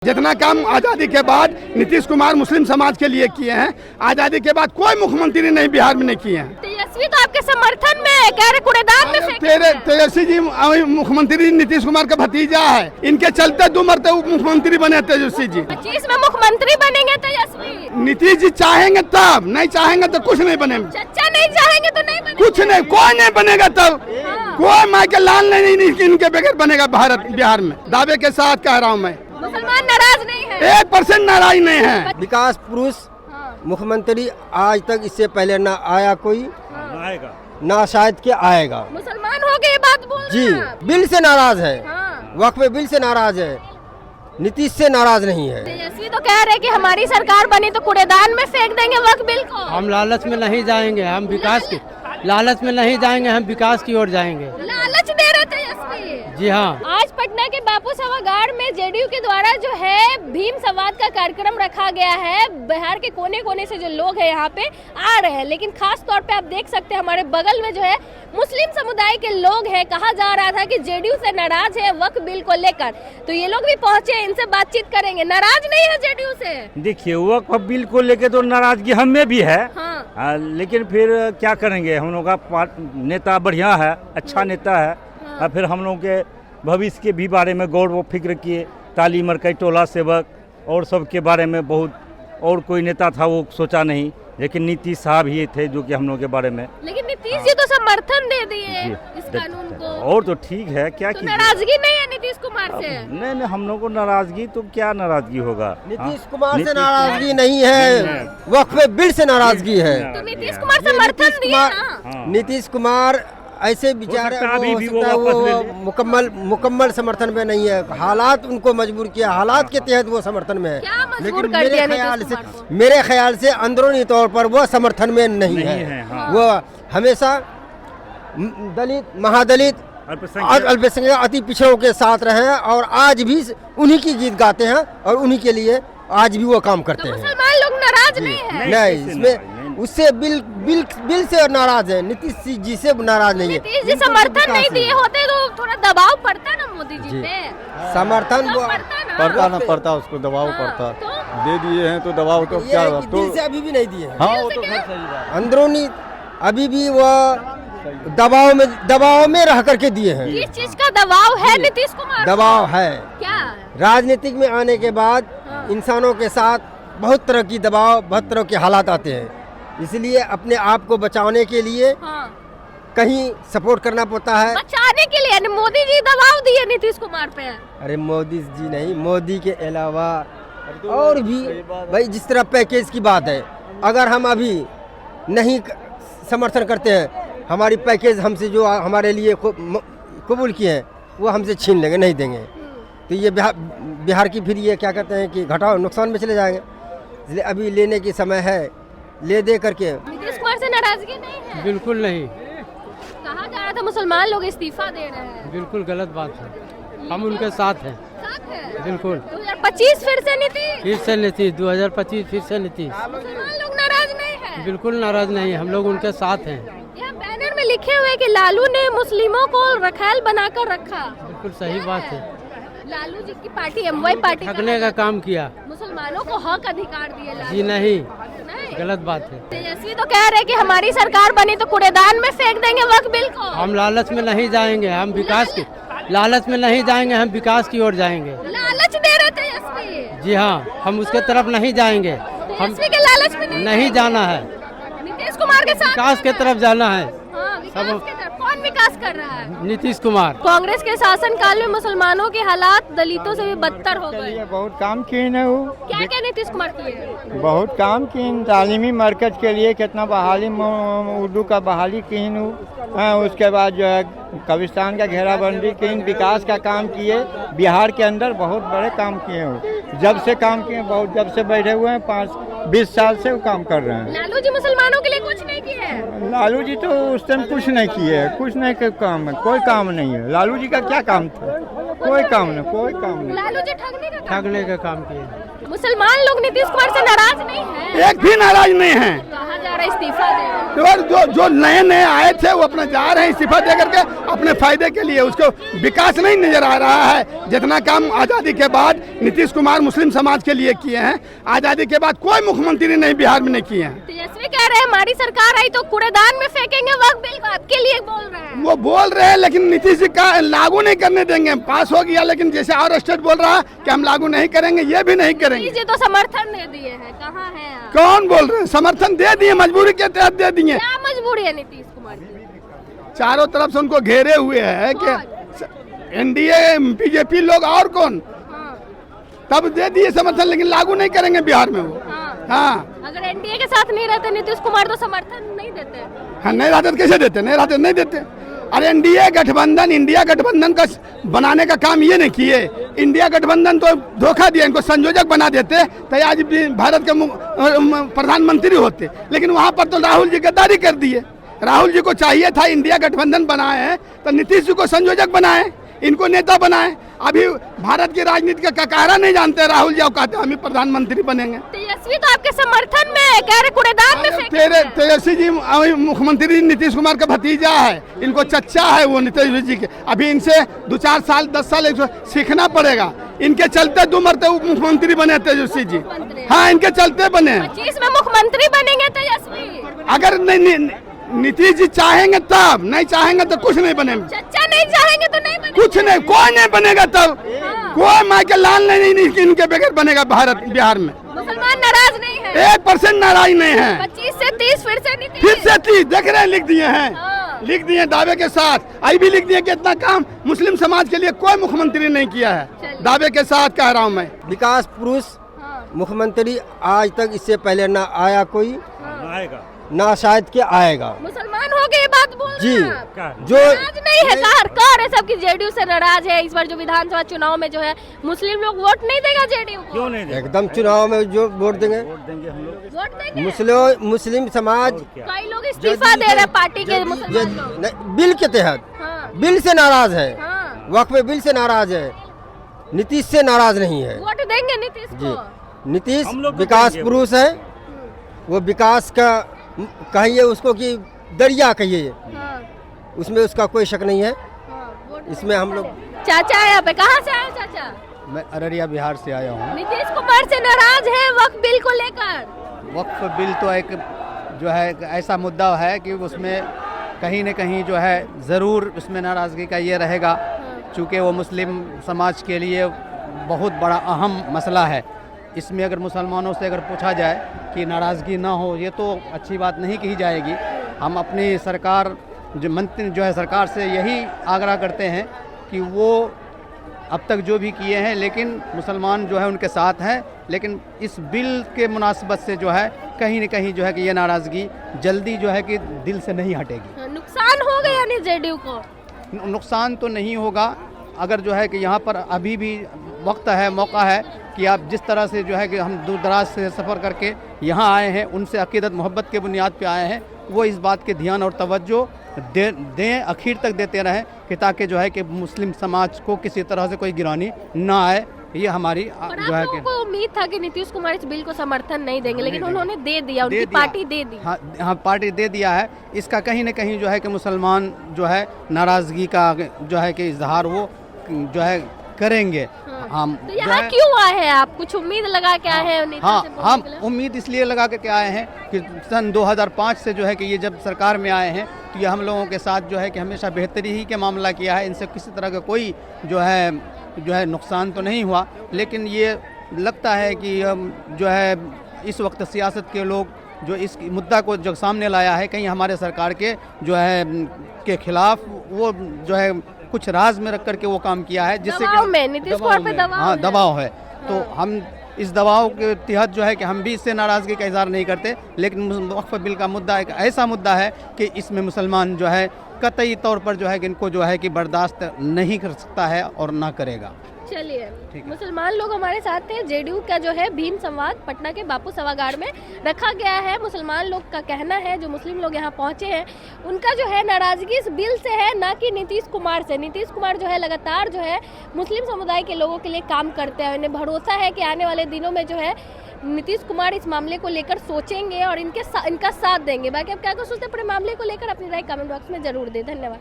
जितना काम आजादी के बाद नीतीश कुमार मुस्लिम समाज के लिए किए हैं, आजादी के बाद कोई मुख्यमंत्री नहीं बिहार में नहीं किए हैं। तेजस्वी तो आपके समर्थन में कह रहे कूड़ेदान में फेंक तेरे तेजस्वी जी मुख्यमंत्री नीतीश कुमार का भतीजा है, इनके चलते 2 मरते मुख्यमंत्री बने तेजस्वी जी। 25 में मुख्यमंत्री बनेंगे तेजस्वी। नीतीश जी चाहेंगे तब, नहीं चाहेंगे तो कुछ नहीं बने। चच्चा नहीं चाहेंगे तो नहीं बनेंगे। कुछ नहीं, कोई नहीं बनेगा तब। कोई माँ के लाल नहीं इनके बगैर बनेगा भारत बिहार में, दावे के साथ कह रहा हूँ मैं। मुसलमान नाराज नहीं है, 1% नाराज नहीं है। विकास पुरुष मुख्यमंत्री आज तक इससे पहले ना आया कोई, आएगा ना शायद के आएगा। मुसलमान हो गए ये बात बोल जी रहे हैं आप। बिल से नाराज है, हाँ। वक्फ बिल से नाराज है, नीतीश से नाराज नहीं है। तेजस्वी तो कह रहे कि हमारी सरकार बनी तो कूड़ेदान में फेंक देंगे वक्त बिल को। हम लालच में नहीं जाएंगे, हम विकास की लालच में नहीं जाएंगे, हम विकास की ओर जाएंगे। लालच दे रहे तेजस्वी। जी हाँ। आज पटना के बापू सभागार में जेडीयू के द्वारा जो है भीम संवाद का कार्यक्रम रखा गया है। बिहार के कोने कोने से जो लोग हैं यहाँ पे आ रहे हैं, लेकिन खास तौर पे आप देख सकते हैं हमारे बगल में जो है मुस्लिम समुदाय के लोग हैं। कहा जा रहा था कि जेडीयू से नाराज है वक्फ बिल को लेकर, तो ये लोग भी पहुंचे, इनसे बातचीत करेंगे। नाराज नहीं है जेडीयू से? देखिए वक्फ बिल को लेके तो नाराजगी हमें भी है। हाँ। लेकिन फिर क्या करेंगे, हम लोग का नेता बढ़िया है, अच्छा नेता है। हाँ। फिर हम लोग के भविष्य के भी बारे में गौर व फिक्र किए। ताली मरकई टोला सेवक और सब के बारे में बहुत, और कोई नेता था वो सोचा नहीं, लेकिन नीतीश साहब ही थे जो कि हम लोग के बारे में। लेकिन नीतीश जी तो समर्थन दे दिए इस कानून को। और तो ठीक है, क्या तो कीजिए। नाराजगी नहीं है नीतीश कुमार से? नहीं, हम लोग को नाराजगी तो क्या नाराजगी होगा। नीतीश कुमार से नाराजगी नहीं है, वक्फ बिल से नाराजगी है। तो नीतीश कुमार समर्थन दिए ना। हाँ। नीतीश कुमार ऐसे विचार सकता है अभी भी वो वो वापस ले ले। मुकम्मल समर्थन में नहीं है। हालात उनको मजबूर किया, हालात के तहत वो समर्थन में है। क्या मजबूर लेकिन कर दिया नीतीश कुमार को? मेरे ख्याल से अंदरूनी तौर पर वो समर्थन में नहीं है। हाँ। वो हमेशा दलित, महादलित, अल्पसंख्यक, अति पिछड़ों के साथ रहे हैं और आज भी उन्हीं की गीत गाते हैं और उन्हीं के लिए आज भी वो काम करते तो हैं। मुसलमान लोग नाराज नहीं है? नहीं, इसमें उससे बिल से नाराज है, नीतीश जी से नाराज नहीं है। नीतीश जी समर्थन नहीं दिए होते तो थोड़ा दबाव पड़ता ना मोदी जी पे। समर्थन वो पड़ता उसको दबाव हाँ, पड़ता। तो? दे दिए हैं तो दबाव तो क्या ये दिल से अभी भी नहीं दिए हैं। हाँ दिल वो से तो क्या? खैर सही बात। अंदरूनी अभी भी वो दबाव में रह करके दिए हैं। किस चीज का दबाव है नीतीश कुमार? दबाव है क्या? राजनीतिक में आने के बाद हाँ। इंसानों के साथ बहुत तरह की दबाव, बहुत तरह के हालात आते हैं। इसलिए अपने आप को बचाने के लिए हाँ। कहीं सपोर्ट करना पड़ता है। बचाने के लिए मोदी जी दबाव दिए नीतीश कुमार पे। अरे मोदी जी नहीं, मोदी के अलावा और भी भाई जिस तरह पैकेज की बात है, अगर हम अभी नहीं समर्थन करते हैं, हमारी पैकेज हमसे जो हमारे लिए कबूल किए हैं वो हमसे छीन लेंगे, नहीं देंगे। तो ये बिहार की फिर ये क्या कहते हैं कि घटाओ नुकसान में चले जाएंगे। इसलिए अभी लेने की समय है, ले दे करके। नीतीश कुमार से नाराजगी नहीं है? बिल्कुल नहीं, कहा जा रहा था मुसलमान लोग इस्तीफा दे रहे हैं। बिल्कुल गलत बात है। हम उनके साथ हैं, साथ है? बिल्कुल। 2025 फिर से नीतीश? फिर से नीतीश, 2025 फिर से नीतीश। मुसलमान लोग नाराज नहीं है? बिल्कुल नाराज नहीं, हम लोग उनके साथ हैं। यहाँ बैनर में लिखे हुए कि लालू ने मुस्लिमों को रखैल बनाकर रखा। बिल्कुल सही बात है। लालू जी की पार्टी एमवाई पार्टी ठगने का काम किया। मुसलमानों को हक अधिकार दिए लालू जी नहीं, नहीं। गलत बात है। तेजस्वी तो कह रहे कि हमारी सरकार बनी तो कूड़ेदान में फेंक देंगे वक्त बिल को। हम लालच में नहीं जाएंगे, हम विकास की लालच में नहीं जाएंगे, हम विकास की ओर जाएंगे। लालच दे रहे तेजस्वी। जी हाँ, हम उसके तरफ नहीं जाएंगे, हम तेजस्वी के लालच में नहीं जाना है, नीतीश कुमार के साथ विकास के तरफ जाना है। हाँ, विकास के तरफ। कौन विकास कर रहा है? नीतीश कुमार। कांग्रेस के शासनकाल में मुसलमानों के हालात दलितों से भी बदतर हो गए। बहुत काम किए हैं वो, क्या क्या नीतीश कुमार किए? बहुत काम किए। तालीमी मरकज के लिए कितना बहाली, उर्दू का बहाली की। उसके बाद जो है कब्रिस्तान का घेराबंदी की, विकास का काम किए। बिहार के अंदर बहुत बड़े काम किए वो, जब से काम किए, बहुत जब से बैठे हुए हैं 5-20 साल से वो काम कर रहे हैं। लालू जी मुसलमानों के लिए कुछ नहीं किए? लालू जी तो उस टाइम कुछ नहीं किए, कुछ नहीं के काम है, कोई काम नहीं है। लालू जी का क्या काम था? कोई काम नहीं, कोई काम नहीं। लालू जी ठगने का काम किए। मुसलमान लोग नीतीश कुमार से नाराज नहीं है? एक भी नाराज नहीं है। कहा जा जा रहा है इस्तीफा दे? और जो नए नए आए थे वो अपना जा रहे हैं इस्तीफा दे करके अपने फायदे के लिए। उसको विकास नहीं नजर आ रहा है। जितना काम आज़ादी के बाद नीतीश कुमार मुस्लिम समाज के लिए किए हैं, आज़ादी के बाद कोई मुख्यमंत्री नहीं बिहार में नहीं किए हैं। तेजस्वी कह रहे हैं हमारी सरकार आई तो कूड़ेदान में फेंकेंगे वक्त बिल को, आपके लिए बोल रहे हैं। वो बोल रहे हैं लेकिन नीतीश जी का लागू नहीं करने देंगे। पास हो गया लेकिन जैसे और स्टेट बोल रहा है कि हम लागू नहीं करेंगे, ये भी नहीं करेंगे। जी तो समर्थन दे दिए हैं, कहाँ है आप? कौन बोल रहे हैं? समर्थन दे दिए, मजबूरी के तहत दे दिए। क्या मजबूरी है नीतीश कुमार की? चारों तरफ से उनको घेरे हुए है कि एनडीए बीजेपी लोग और कौन, हाँ, तब दे दिए समर्थन लेकिन लागू नहीं करेंगे बिहार में वो। हाँ। हाँ अगर एनडीए के साथ नहीं रहते नीतीश कुमार तो समर्थन नहीं देते। हाँ, नहीं रहते तो कैसे देते? नहीं रहते नहीं देते। अरे एनडीए गठबंधन, इंडिया गठबंधन का बनाने का काम ये नहीं किए। इंडिया गठबंधन तो धोखा दिया, इनको संयोजक बना देते तो आज भी भारत के प्रधानमंत्री होते। लेकिन वहाँ पर तो राहुल जी गद्दारी कर दिए। राहुल जी को चाहिए था इंडिया गठबंधन बनाए हैं तो नीतीश जी को संयोजक बनाए, इनको नेता बनाए। अभी भारत की राजनीति का ककारा नहीं जानते राहुल जी, कहते हम ही प्रधानमंत्री बनेंगे। तेजस्वी तो आपके समर्थन में है, कह रहे कूड़ेदान में फेंकेंगे। तेजस्वी जी मुख्यमंत्री नीतीश कुमार का भतीजा है, इनको चच्चा है वो नीतीश जी के। अभी इनसे 2-4 साल 10 साल सीखना पड़ेगा। इनके चलते 2 मरते मुख्यमंत्री बने तेजस्वी जी। हाँ, इनके चलते बने। 25 में मुख्यमंत्री बनेंगे तेजस्वी। अगर नीतीश जी चाहेंगे तब, नहीं चाहेंगे तो कुछ नहीं बनेगा। चच्चा नहीं चाहेंगे तो नहीं बनेगा। कुछ नहीं, कोई नहीं बनेगा तब। कोई माँ के लाल नहीं इनके बगैर बनेगा भारत बिहार में। मुसलमान नाराज नहीं है, 1% नाराज नहीं है। 25 से 30 फिर से नीतीश। फिर से 30 देख रहे हैं, लिख दिए हैं। हाँ। लिख दिए दावे के साथ। अभी भी लिख दिए कि इतना काम मुस्लिम समाज के लिए कोई मुख्यमंत्री नहीं किया है। दावे के साथ कह रहा हूँ मैं। विकास पुरुष हाँ। मुख्यमंत्री आज तक इससे पहले ना आया कोई, आएगा ना शायद के आएगा। मुसलमान हो गए, ये बात बोल जी, रहे हैं आप। जो नाराज नहीं है, कार है सबकी जेडीयू से नाराज है। इस बार जो विधानसभा चुनाव में जो है मुस्लिम लोग वोट नहीं देगा जेडीयू को। क्यों नहीं देंगे? एकदम चुनाव में जो वोट देंगे, वोट देंगे हम लोग। वोट देंगे। मुस्लिम समाज कई लोग इस्तीफा दे रहे हैं पार्टी के मुसलमान लोग। बिल के तहत हाँ। बिल से नाराज है, हाँ। वक्फ बिल से नाराज है, नीतीश से नाराज नहीं है। वोट देंगे नीतीश जी, को। नीतीश हम लोग तो विकास देंगे। पुरुष है। वो विकास का कहिए उसको कि दरिया कहिए, हाँ। उसमें उसका कोई शक नहीं है। हाँ, वोट इसमें हम लोग चाचा है यहाँ पे। कहाँ से आए चाचा? मैं अररिया बिहार से आया हूँ। नीतीश कुमार से नाराज है वक्त बिल को लेकर। वक्फ बिल तो एक जो है एक ऐसा मुद्दा है कि उसमें कहीं न कहीं जो है ज़रूर उसमें नाराज़गी का ये रहेगा, चूँकि वो मुस्लिम समाज के लिए बहुत बड़ा अहम मसला है। इसमें अगर मुसलमानों से अगर पूछा जाए कि नाराज़गी ना हो, ये तो अच्छी बात नहीं कही जाएगी। हम अपनी सरकार जो मंत्री जो है सरकार से यही आग्रह करते हैं कि वो अब तक जो भी किए हैं, लेकिन मुसलमान जो है उनके साथ हैं, लेकिन इस बिल के मुनासिबत से जो है कहीं न कहीं जो है कि ये नाराज़गी जल्दी जो है कि दिल से नहीं हटेगी। नुकसान हो गया नहीं जेडीयू को? नुकसान तो नहीं होगा। अगर जो है कि यहाँ पर अभी भी वक्त है, मौका है कि आप जिस तरह से जो है कि हम दूर दराज से सफ़र करके यहाँ आए हैं, उनसे अक़ीदत मोहब्बत के बुनियाद पे आए हैं, वो इस बात के ध्यान और तवज्जो दें, आखिर तक देते रहें कि ताकि जो है कि मुस्लिम समाज को किसी तरह से कोई गिरानी ना आए। ये हमारी जो है कि को उम्मीद था कि नीतीश कुमार इस बिल को समर्थन नहीं देंगे, लेकिन उन्होंने दे दिया, उनकी पार्टी दे दी। हाँ, पार्टी दे दिया है। इसका कहीं न कहीं जो है कि मुसलमान जो है नाराज़गी का जो है कि इजहार वो जो है करेंगे। हम तो यहाँ क्यों आए हैं आप? कुछ उम्मीद लगा के आए हैं? हाँ, हम उम्मीद इसलिए लगा के आए हैं कि सन 2005 से जो है कि ये जब सरकार में आए हैं तो ये हम लोगों के साथ जो है कि हमेशा बेहतरी ही के मामला किया है। इनसे किसी तरह का कोई जो है नुकसान तो नहीं हुआ, लेकिन ये लगता है कि जो है इस वक्त सियासत के लोग जो इस मुद्दा को जो सामने लाया है, कहीं हमारे सरकार के जो है के खिलाफ वो जो है कुछ राज में रख करके वो काम किया है, जिससे नीतीश कुमार पे दबाव है। तो हम इस दबाव के तहत जो है कि हम भी इससे नाराज़गी का इजहार नहीं करते, लेकिन वक्फ बिल का मुद्दा एक ऐसा मुद्दा है कि इसमें मुसलमान जो है कतई तौर पर जो है कि इनको जो है कि बर्दाश्त नहीं कर सकता है और ना करेगा। चलिए, ठीक है। मुसलमान लोग हमारे साथ थे। जेडीयू का जो है भीम संवाद पटना के बापू सभागार में रखा गया है। मुसलमान लोग का कहना है, जो मुस्लिम लोग यहाँ पहुंचे हैं, उनका जो है नाराजगी इस बिल से है, ना कि नीतीश कुमार से। नीतीश कुमार जो है लगातार जो है मुस्लिम समुदाय के लोगों के लिए काम करते हैं। उन्हें भरोसा है कि आने वाले दिनों में जो है नीतीश कुमार इस मामले को लेकर सोचेंगे और इनका साथ देंगे। बाकी आप क्या सोचते हैं पूरे मामले को लेकर, अपनी राय कमेंट बॉक्स में जरूर दें। धन्यवाद।